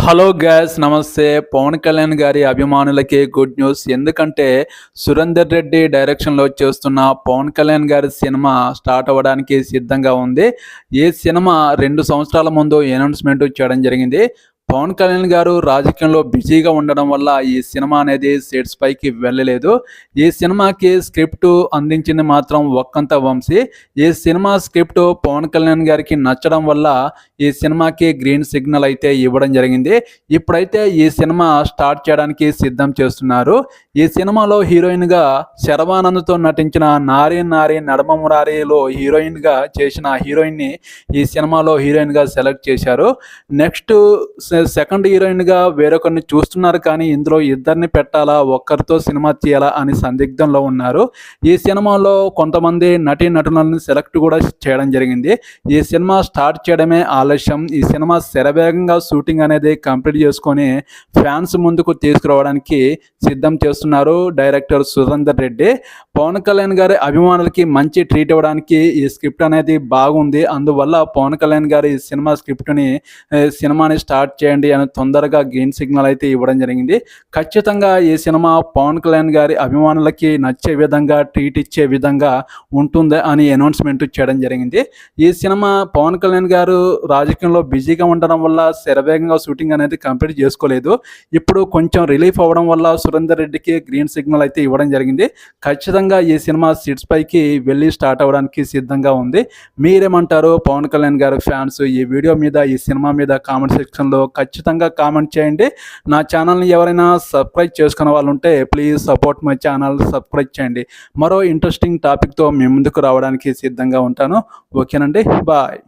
Hello gas నమస్తే. పవన్ కళ్యాణ్ గారి అభిమానులకి గుడ్ న్యూస్. ఎందుకంటే సురేందర్ రెడ్డి డైరెక్షన్లో చేస్తున్న పవన్ కళ్యాణ్ గారి సినిమా స్టార్ట్ అవ్వడానికి సిద్ధంగా ఉంది. ఈ సినిమా 2 సంవత్సరాల ముందు అనౌన్స్మెంట్ చేయడం జరిగింది. పవన్ కళ్యాణ్ గారు రాజకీయంలో బిజీగా ఉండడం వల్ల ఈ సినిమా అనేది సెట్స్ పైకి వెళ్ళలేదు. ఈ సినిమాకి స్క్రిప్ట్ అందించింది మాత్రం ఒక్కంత వంశీ. ఈ సినిమా స్క్రిప్ట్ పవన్ కళ్యాణ్ గారికి నచ్చడం వల్ల ఈ సినిమాకి గ్రీన్ సిగ్నల్ అయితే ఇవ్వడం జరిగింది. ఇప్పుడైతే ఈ సినిమా స్టార్ట్ చేయడానికి సిద్ధం చేస్తున్నారు. ఈ సినిమాలో హీరోయిన్గా శర్వానంద్తో నటించిన నారీ నారీ నడమ మురారీలో హీరోయిన్గా చేసిన హీరోయిన్ని ఈ సినిమాలో హీరోయిన్గా సెలెక్ట్ చేశారు. నెక్స్ట్ సెకండ్ హీరోయిన్గా వేరొకరిని చూస్తున్నారు, కానీ ఇందులో ఇద్దరిని పెట్టాలా, ఒక్కరితో సినిమా తీయాలా అని సందిగ్ధంలో ఉన్నారు. ఈ సినిమాలో కొంతమంది నటులను సెలెక్ట్ కూడా చేయడం జరిగింది. ఈ సినిమా స్టార్ట్ చేయడమే ఆలస్యం. ఈ సినిమా శరవేగంగా షూటింగ్ అనేది కంప్లీట్ చేసుకొని ఫ్యాన్స్ ముందుకు తీసుకురావడానికి సిద్ధం చేస్తున్నారు డైరెక్టర్ సురేందర్ రెడ్డి. పవన్ కళ్యాణ్ గారి అభిమానులకి మంచి ట్రీట్ ఇవ్వడానికి ఈ స్క్రిప్ట్ అనేది బాగుంది. అందువల్ల పవన్ కళ్యాణ్ గారి సినిమాని స్టార్ట్ చేయండి అని తొందరగా గ్రీన్ సిగ్నల్ అయితే ఇవ్వడం జరిగింది. ఖచ్చితంగా ఈ సినిమా పవన్ కళ్యాణ్ గారి అభిమానులకి నచ్చే విధంగా ట్రీట్ ఇచ్చే విధంగా ఉంటుంది అని అనౌన్స్మెంట్ చేయడం జరిగింది. ఈ సినిమా పవన్ కళ్యాణ్ గారు రాజకీయంలో బిజీగా ఉండడం వల్ల శరవేగంగా షూటింగ్ అనేది కంప్లీట్ చేసుకోలేదు. ఇప్పుడు కొంచెం రిలీఫ్ అవ్వడం వల్ల సురేందర్ రెడ్డికి గ్రీన్ సిగ్నల్ అయితే ఇవ్వడం జరిగింది. ఖచ్చితంగా ఈ సినిమా సిట్స్ పైకి వెళ్ళి స్టార్ట్ అవ్వడానికి సిద్ధంగా ఉంది. మీరేమంటారు పవన్ కళ్యాణ్ గారి ఫ్యాన్స్? ఈ వీడియో మీద, ఈ సినిమా మీద కామెంట్ సెక్షన్లో ఖచ్చితంగా కామెంట్ చేయండి. నా ఛానల్ని ఎవరైనా సబ్స్క్రైబ్ చేసుకున్న వాళ్ళు ఉంటే please support my channel, subscribe చేయండి. మరో ఇంట్రెస్టింగ్ టాపిక్తో మీ ముందుకు రావడానికి సిద్ధంగా ఉంటాను. ఓకేనండి, బాయ్.